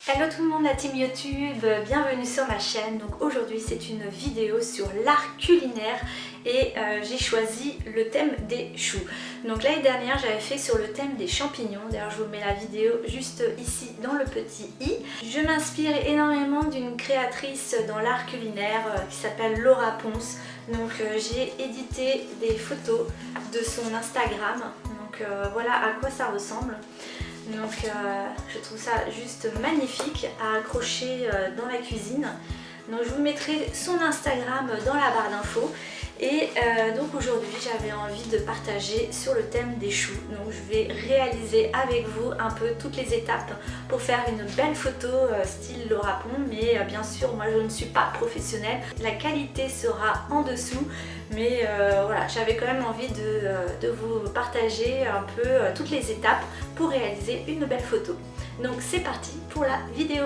Hello tout le monde, la team YouTube, bienvenue sur ma chaîne. Donc aujourd'hui c'est une vidéo sur l'art culinaire et j'ai choisi le thème des choux. Donc l'année dernière j'avais fait sur le thème des champignons, d'ailleurs je vous mets la vidéo juste ici dans le petit i. Je m'inspire énormément d'une créatrice dans l'art culinaire qui s'appelle Laura Ponce. Donc j'ai édité des photos de son Instagram, donc voilà à quoi ça ressemble. Donc je trouve ça juste magnifique à accrocher dans la cuisine. Donc je vous mettrai son Instagram dans la barre d'infos. Et donc aujourd'hui j'avais envie de partager sur le thème des choux. Donc je vais réaliser avec vous un peu toutes les étapes pour faire une belle photo style Laura Ponce. Mais bien sûr moi je ne suis pas professionnelle. La qualité sera en dessous. Mais voilà, j'avais quand même envie de vous partager un peu toutes les étapes pour réaliser une belle photo. Donc c'est parti pour la vidéo.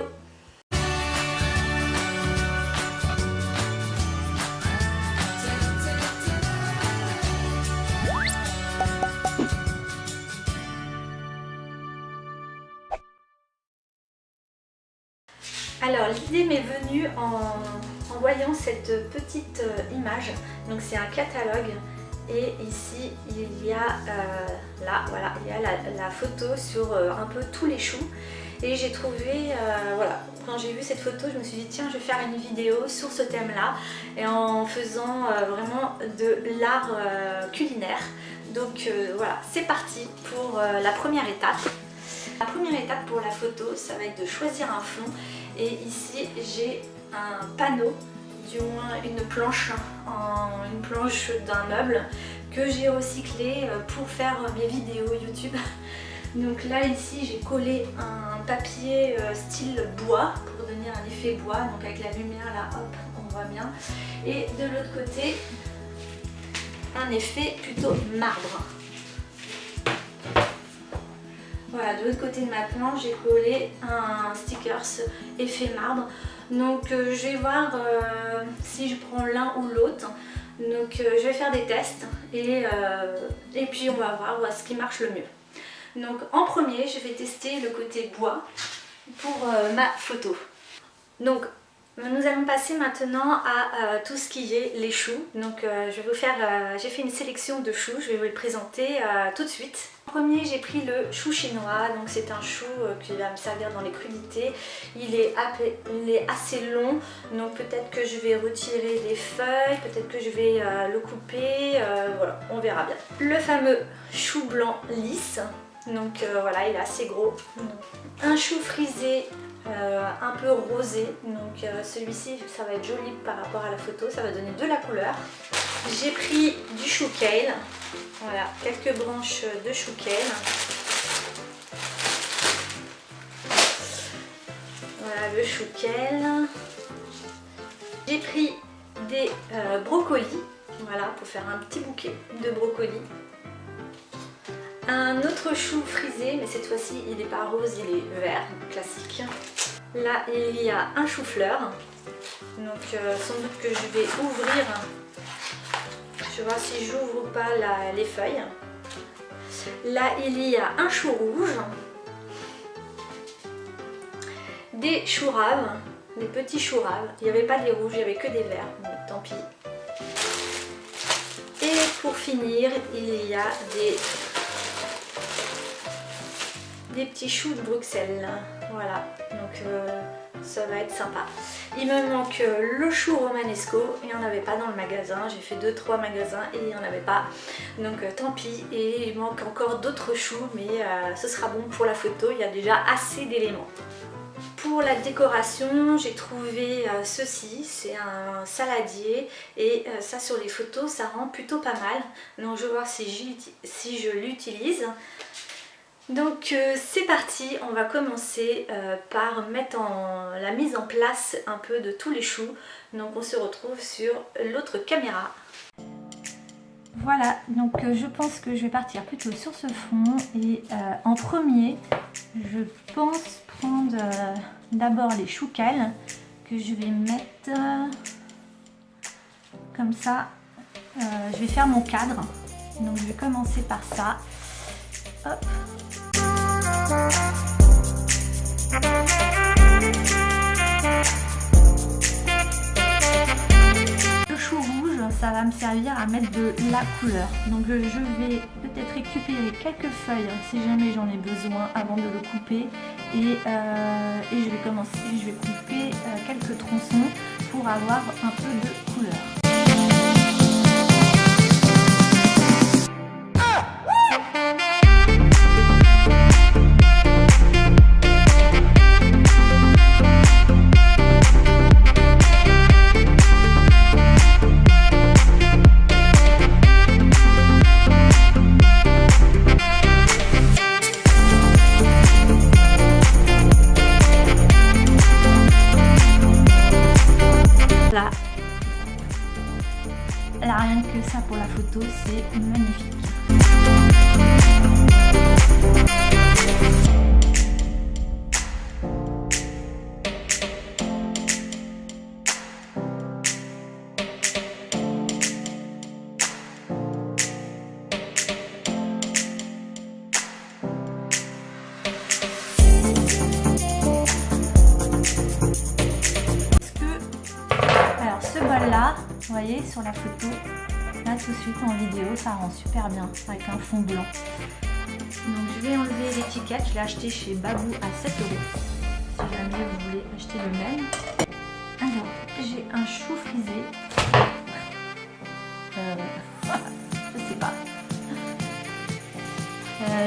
Alors l'idée m'est venue en voyant cette petite image. Donc c'est un catalogue et ici il y a là voilà, il y a la photo sur un peu tous les choux. Et j'ai trouvé, voilà, quand j'ai vu cette photo je me suis dit tiens je vais faire une vidéo sur ce thème là et en faisant vraiment de l'art culinaire. Donc voilà, c'est parti pour la première étape. La première étape pour la photo ça va être de choisir un fond. Et ici j'ai un panneau, du moins une planche d'un meuble que j'ai recyclé pour faire mes vidéos YouTube. Donc là ici j'ai collé un papier style bois pour donner un effet bois, donc avec la lumière là hop on voit bien. Et de l'autre côté un effet plutôt marbre. Voilà, de l'autre côté de ma planche, j'ai collé un stickers effet marbre. Donc je vais voir si je prends l'un ou l'autre. Donc je vais faire des tests et puis on va voir ce qui marche le mieux. Donc en premier, je vais tester le côté bois pour ma photo. Donc nous allons passer maintenant à tout ce qui est les choux. Donc je vais vous faire, j'ai fait une sélection de choux, je vais vous les présenter tout de suite. En premier j'ai pris le chou chinois, donc c'est un chou qui va me servir dans les crudités. Il est assez long, donc peut-être que je vais retirer des feuilles, peut-être que je vais le couper, voilà, on verra bien. Le fameux chou blanc lisse, donc voilà il est assez gros. Un chou frisé un peu rosé, donc celui-ci ça va être joli par rapport à la photo, ça va donner de la couleur. J'ai pris du chou kale, voilà, quelques branches de chou kale. Voilà le chou kale. J'ai pris des brocolis, voilà, pour faire un petit bouquet de brocolis. Un autre chou frisé, mais cette fois-ci il n'est pas rose, il est vert, classique. Là il y a un chou-fleur, donc sans doute que je vais ouvrir. Je vais voir si j'ouvre ou pas les feuilles. Là il y a un chou rouge, des choux raves, des petits choux raves. Il n'y avait pas des rouges, il n'y avait que des verts, donc tant pis. Et pour finir il y a des petits choux de Bruxelles, voilà, donc ça va être sympa. Il me manque le chou romanesco, il n'y en avait pas dans le magasin, j'ai fait 2-3 magasins et il n'y en avait pas, donc tant pis. Et il manque encore d'autres choux, mais ce sera bon pour la photo, il y a déjà assez d'éléments. Pour la décoration, j'ai trouvé ceci, c'est un saladier et ça sur les photos ça rend plutôt pas mal, donc je vais voir si je l'utilise. Donc c'est parti, on va commencer par mettre la mise en place un peu de tous les choux. Donc on se retrouve sur l'autre caméra. Voilà, donc je pense que je vais partir plutôt sur ce fond et en premier, je pense prendre d'abord les choux kale que je vais mettre comme ça. Je vais faire mon cadre, donc je vais commencer par ça. Hop. servir à mettre de la couleur. Donc je vais peut-être récupérer quelques feuilles si jamais j'en ai besoin avant de le couper. Et je vais couper quelques tronçons pour avoir un peu de couleur. Là, rien que ça pour la photo, c'est magnifique. Alors ce bol là, vous voyez sur la photo, là tout de suite en vidéo, ça rend super bien avec un fond blanc. Donc je vais enlever l'étiquette, je l'ai acheté chez Babou à 7 €. Si jamais vous voulez acheter le même. Alors j'ai un chou frisé. Je sais pas.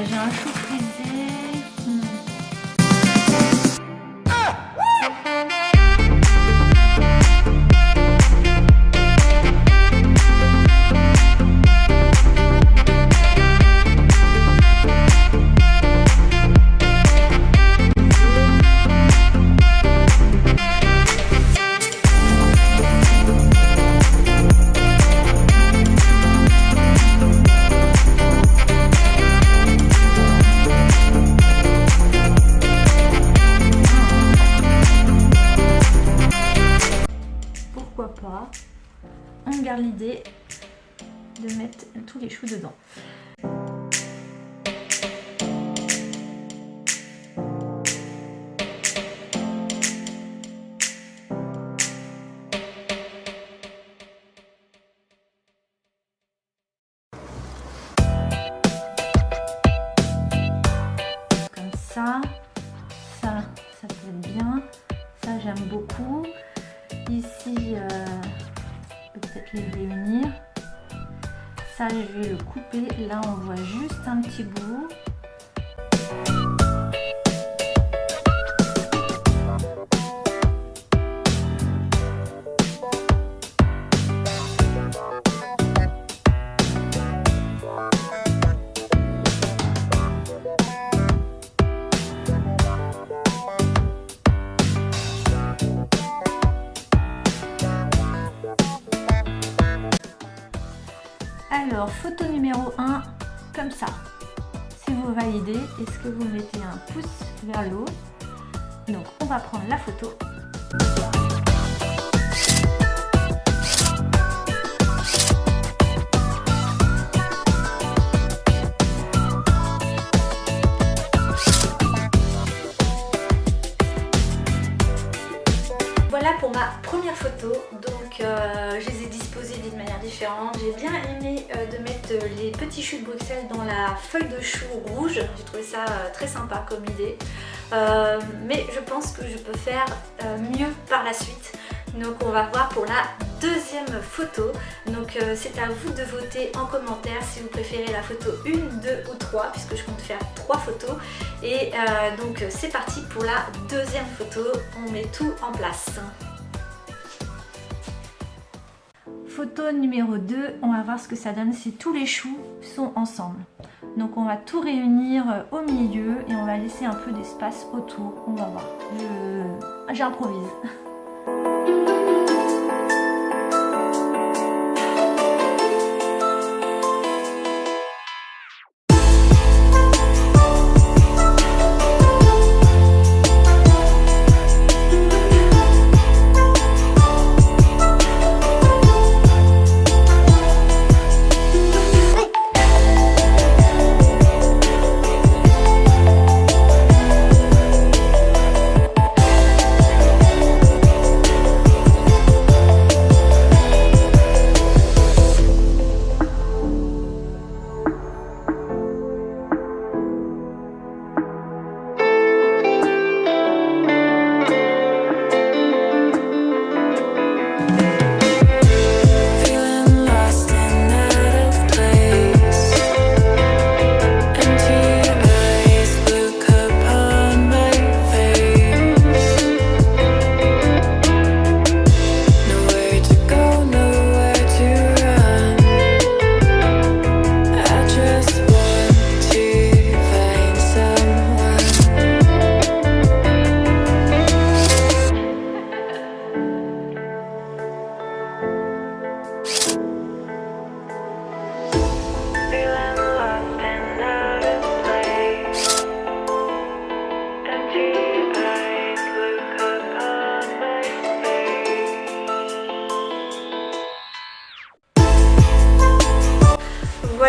J'ai un chou frisé. On garde l'idée de mettre tous les choux dedans. Comme ça, ça peut être bien, ça j'aime beaucoup. Ici, peut-être les réunir. Ça, je vais le couper. Là, on voit juste un petit bout. Alors, photo numéro 1, comme ça. Si vous validez, est-ce que vous mettez un pouce vers le haut? Donc, on va prendre la photo. Voilà pour ma première photo, donc je les ai disposées d'une manière différente. J'ai bien aimé de mettre les petits choux de Bruxelles dans la feuille de chou rouge. J'ai trouvé ça très sympa comme idée, mais je pense que je peux faire mieux par la suite. Donc on va voir pour la deuxième photo. Donc c'est à vous de voter en commentaire si vous préférez la photo 1, 2 ou 3, puisque je compte faire 3 photos. Et donc c'est parti pour la deuxième photo, on met tout en place. Photo numéro 2, on va voir ce que ça donne si tous les choux sont ensemble. Donc on va tout réunir au milieu et on va laisser un peu d'espace autour, on va voir. J'improvise.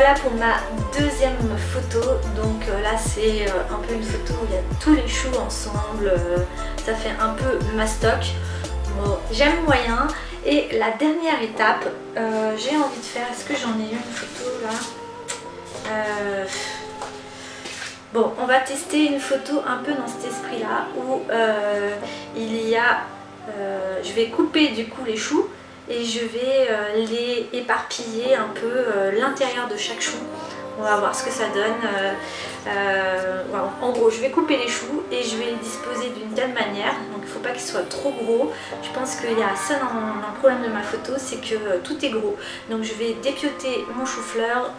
voilà pour ma deuxième photo. Donc là c'est un peu une photo où il y a tous les choux ensemble, ça fait un peu mastoc. Bon, j'aime moyen. Et la dernière étape, j'ai envie de faire, est-ce que j'en ai une photo là? Bon, on va tester une photo un peu dans cet esprit là où il y a, je vais couper du coup les choux et je vais les éparpiller un peu l'intérieur de chaque chou. On va voir ce que ça donne. Voilà. En gros, je vais couper les choux et je vais les disposer d'une telle manière. Donc il ne faut pas qu'ils soient trop gros. Je pense qu'il y a ça dans le problème de ma photo, c'est que tout est gros. Donc je vais dépioter mon chou-fleur,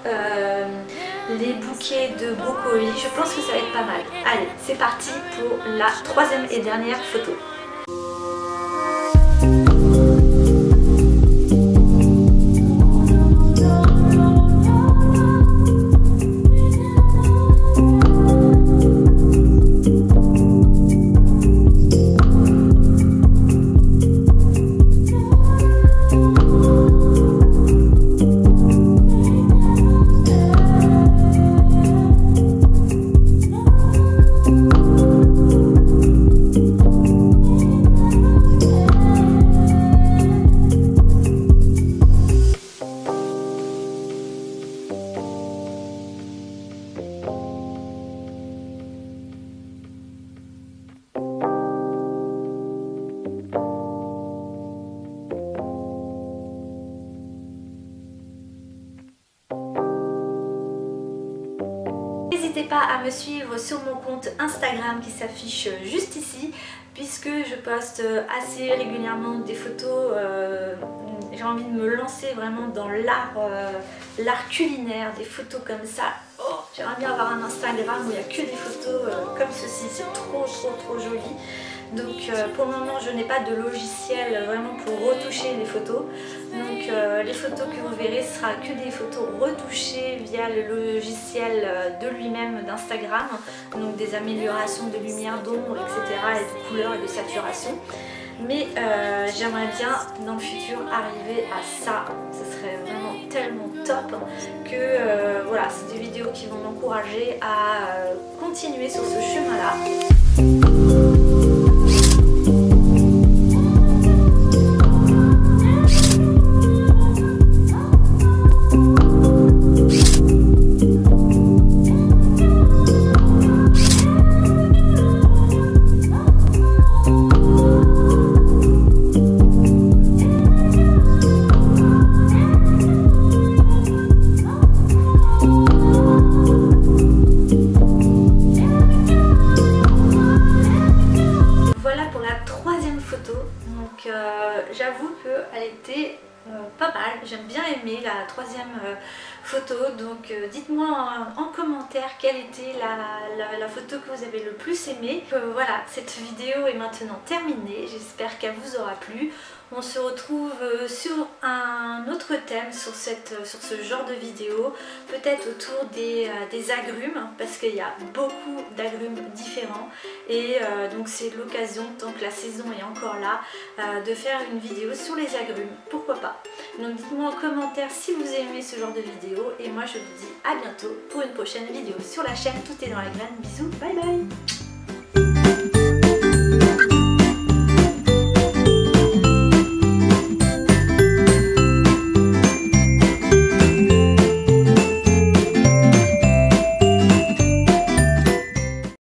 les bouquets de brocolis. Je pense que ça va être pas mal. Allez, c'est parti pour la troisième et dernière photo. N'hésitez pas à me suivre sur mon compte Instagram qui s'affiche juste ici, puisque je poste assez régulièrement des photos. J'ai envie de me lancer vraiment dans l'art culinaire, des photos comme ça. Oh, j'aimerais bien avoir un Instagram où il n'y a que des photos comme ceci, c'est trop joli. Donc pour le moment je n'ai pas de logiciel vraiment pour retoucher les photos. Donc les photos que vous verrez ce sera que des photos retouchées via le logiciel de lui-même d'Instagram. Donc des améliorations de lumière, d'ombre, etc. et de couleurs et de saturation. Mais j'aimerais bien dans le futur arriver à ça. Ce serait vraiment tellement top que voilà, c'est des vidéos qui vont m'encourager à continuer sur ce chemin-là. J'avoue qu'elle était pas mal, j'aime bien aimer la troisième photo, donc dites-moi en commentaire quelle était la photo que vous avez le plus aimée. Voilà, cette vidéo est maintenant terminée, j'espère qu'elle vous aura plu. On se retrouve sur un autre thème, sur ce genre de vidéo, peut-être autour des agrumes, parce qu'il y a beaucoup d'agrumes différents et donc c'est l'occasion, tant que la saison est encore là, de faire une vidéo sur les agrumes, pourquoi pas. Donc dites-moi en commentaire si vous aimez ce genre de vidéo et moi je vous dis à bientôt pour une prochaine vidéo sur la chaîne Tout est dans la graine. Bisous, bye bye.